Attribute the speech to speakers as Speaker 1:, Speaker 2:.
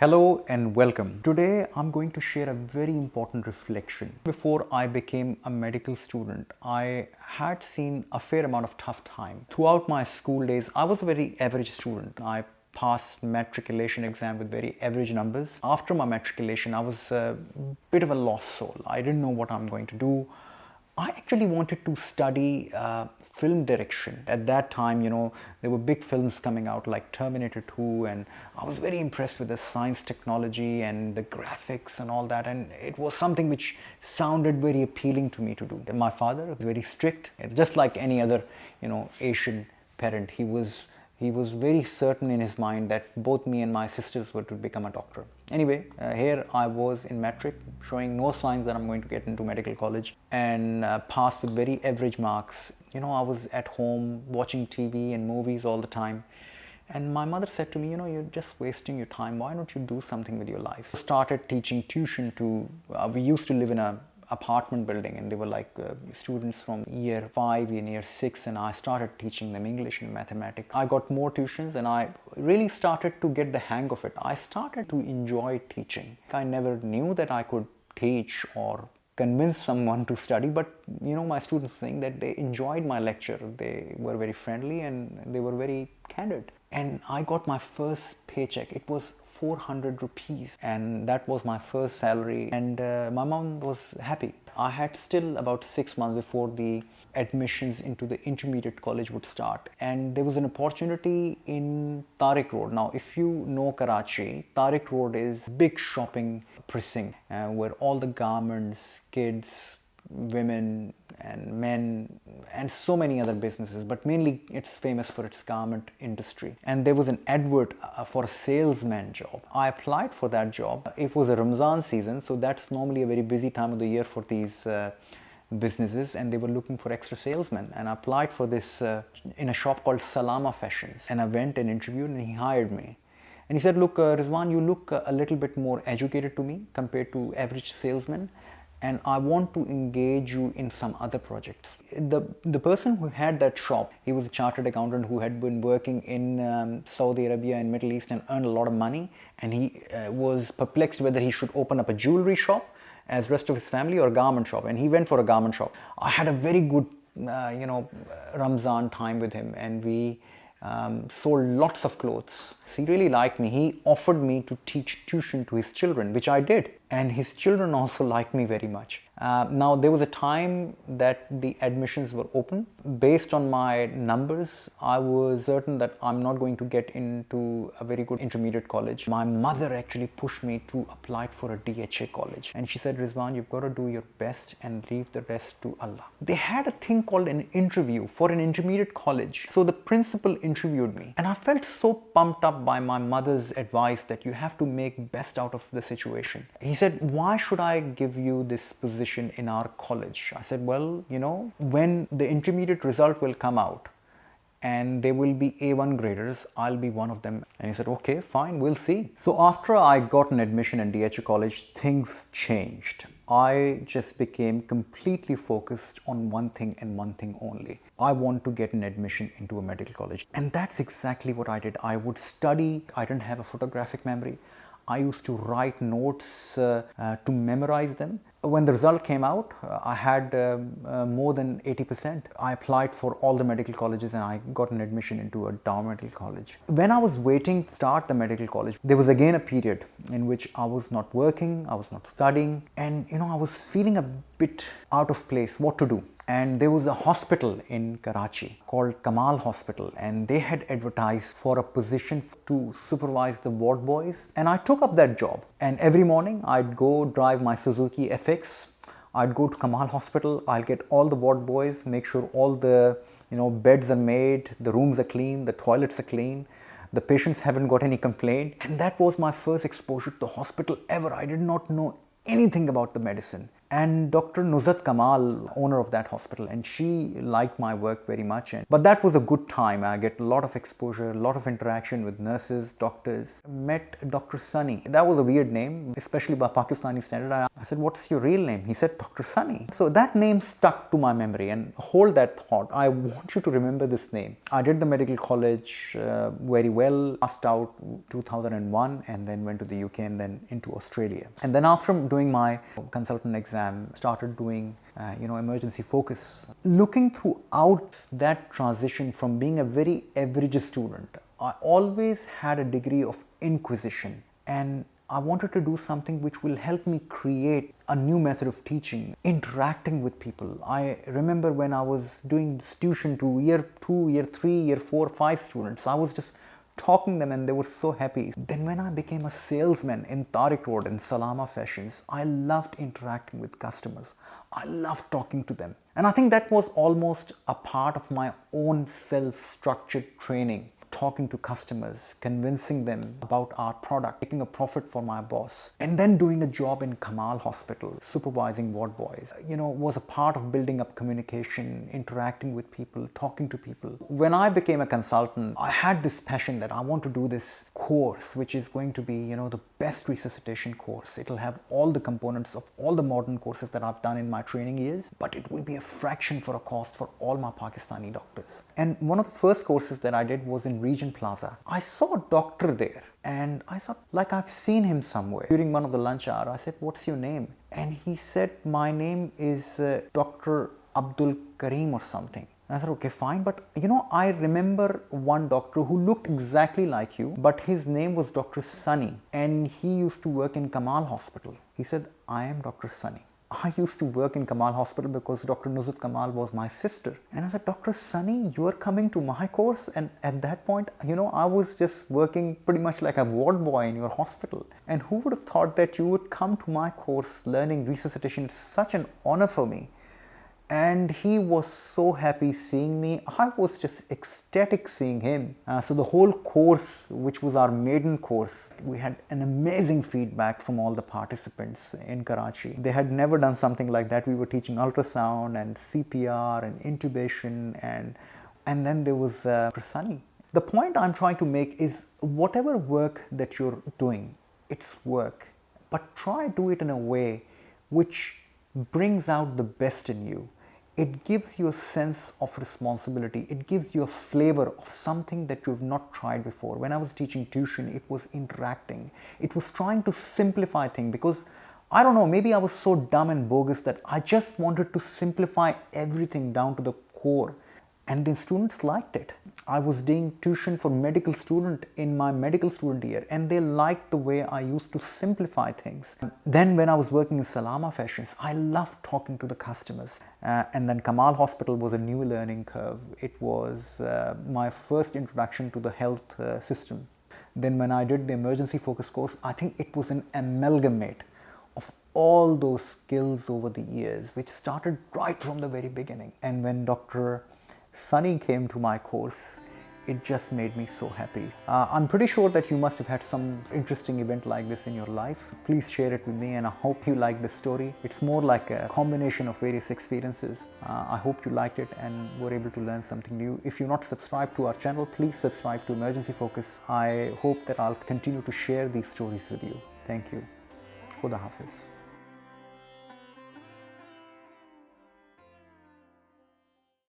Speaker 1: Hello and welcome. Today I'm going to share a very important reflection. Before I became a medical student, I had seen a fair amount of tough time. Throughout my school days, I was a very average student. I passed matriculation exam with very average numbers. After my matriculation, I was a bit of a lost soul. I didn't know what I'm going to do. I actually wanted to study film direction. At that time, there were big films coming out like Terminator 2, and I was very impressed with the science technology and the graphics and all that, and it was something which sounded very appealing to me to do. My father was very strict, just like any other, Asian parent. He was very certain in his mind that both me and my sisters were to become a doctor. Anyway, here I was in matric, showing no signs that I'm going to get into medical college, and passed with very average marks. I was at home watching TV and movies all the time. And my mother said to me, you're just wasting your time. Why don't you do something with your life? I started teaching tuition to, we used to live in a apartment building, and they were like students from year 5 and year 6, and I started teaching them English and mathematics. I got more tuitions and I really started to get the hang of it. I started to enjoy teaching. I never knew that I could teach or convince someone to study, but my students saying that they enjoyed my lecture. They were very friendly and they were very candid. And I got my first paycheck. It was 400 rupees, and that was my first salary, and my mom was happy. I had still about 6 months before the admissions into the intermediate college would start, and there was an opportunity in Tariq Road. Now, if you know Karachi, Tariq Road is big shopping precinct where all the garments, kids, women and men and so many other businesses, but mainly it's famous for its garment industry. And there was an advert for a salesman job. I applied for that job. It was a Ramzan season, so that's normally a very busy time of the year for these businesses, and they were looking for extra salesmen, and I applied for this in a shop called Salama Fashions, and I went and interviewed, and he hired me. And he said, look, Rizwan, you look a little bit more educated to me compared to average salesmen, and I want to engage you in some other projects. The person who had that shop, he was a chartered accountant who had been working in Saudi Arabia and Middle East and earned a lot of money, and he was perplexed whether he should open up a jewelry shop as rest of his family or a garment shop, and he went for a garment shop. I had a very good Ramzan time with him, and we sold lots of clothes. So he really liked me. He offered me to teach tuition to his children, which I did. And his children also liked me very much. Now, there was a time that the admissions were open. Based on my numbers, I was certain that I'm not going to get into a very good intermediate college. My mother actually pushed me to apply for a DHA college. And she said, Rizwan, you've got to do your best and leave the rest to Allah. They had a thing called an interview for an intermediate college. So the principal interviewed me. And I felt so pumped up by my mother's advice that you have to make best out of the situation. He said, why should I give you this position in our college? I said, well, when the intermediate result will come out and there will be A1 graders, I'll be one of them. And he said, okay, fine, we'll see. So after I got an admission in DHA college, things changed. I just became completely focused on one thing and one thing only. I want to get an admission into a medical college. And that's exactly what I did. I would study. I didn't have a photographic memory. I used to write notes to memorize them. When the result came out, I had more than 80%. I applied for all the medical colleges and I got an admission into a Dow Medical College. When I was waiting to start the medical college, there was again a period in which I was not working, I was not studying, and I was feeling a bit out of place, what to do. And there was a hospital in Karachi called Kamal Hospital, and they had advertised for a position to supervise the ward boys. And I took up that job. And every morning I'd go drive my Suzuki FX. I'd go to Kamal Hospital. I'll get all the ward boys, make sure all the beds are made, the rooms are clean, the toilets are clean, the patients haven't got any complaint. And that was my first exposure to the hospital ever. I did not know anything about the medicine. and Dr. Nuzhat Kamal, owner of that hospital, and she liked my work very much. But that was a good time. I get a lot of exposure, a lot of interaction with nurses, doctors. Met Dr. Sunny. That was a weird name, especially by Pakistani standard. I said, "What's your real name?" He said, "Dr. Sunny." So that name stuck to my memory, and hold that thought. I want you to remember this name. I did the medical college very well, passed out 2001, and then went to the UK and then into Australia. And then after doing my consultant exam, started doing emergency focus. Looking throughout that transition from being a very average student, I always had a degree of inquisition, and I wanted to do something which will help me create a new method of teaching, interacting with people. I remember when I was doing tuition to year 2, year 3, year 4, 5 students, I was just talking them and they were so happy. Then when I became a salesman in Tariq Road in Salama Fashions, I loved interacting with customers. I loved talking to them. And I think that was almost a part of my own self-structured training. Talking to customers, convincing them about our product, making a profit for my boss, and then doing a job in Kamal Hospital, supervising ward boys, was a part of building up communication, interacting with people, talking to people. When I became a consultant, I had this passion that I want to do this course, which is going to be, the best resuscitation course. It'll have all the components of all the modern courses that I've done in my training years, but it will be a fraction for a cost for all my Pakistani doctors. And one of the first courses that I did was in Regent Plaza. I saw a doctor there and I thought, like, I've seen him somewhere. During one of the lunch hour, I said, "What's your name?" And he said, "My name is Dr. Abdul Kareem or something." And I said, "Okay, fine, but I remember one doctor who looked exactly like you, but his name was Dr. Sunny, and he used to work in Kamal Hospital." He said, "I am Dr. Sunny. I used to work in Kamal Hospital because Dr. Nuzhat Kamal was my sister." And I said, "Dr. Sunny, you are coming to my course?" And at that point, I was just working pretty much like a ward boy in your hospital. And who would have thought that you would come to my course learning resuscitation? It's such an honor for me. And he was so happy seeing me. I was just ecstatic seeing him. So the whole course, which was our maiden course, we had an amazing feedback from all the participants in Karachi. They had never done something like that. We were teaching ultrasound and CPR and intubation, and then there was Sunny. The point I'm trying to make is whatever work that you're doing, it's work, but try do it in a way which brings out the best in you. It gives you a sense of responsibility. It gives you a flavor of something that you've not tried before. When I was teaching tuition, it was interacting. It was trying to simplify things because, I don't know, maybe I was so dumb and bogus that I just wanted to simplify everything down to the core. And the students liked it. I was doing tuition for medical student in my medical student year, and they liked the way I used to simplify things. Then when I was working in Salama Fashions, I loved talking to the customers. And then Kamal Hospital was a new learning curve. It was my first introduction to the health system. Then when I did the emergency focus course, I think it was an amalgamate of all those skills over the years, which started right from the very beginning. And when Dr. Sunny came to my course, it just made me so happy. I'm pretty sure that you must have had some interesting event like this in your life. Please share it with me, and I hope you like this story. It's more like a combination of various experiences. I hope you liked it and were able to learn something new. If you're not subscribed to our channel, please subscribe to Emergency Focus. I hope that I'll continue to share these stories with you. Thank you. Khuda Hafiz.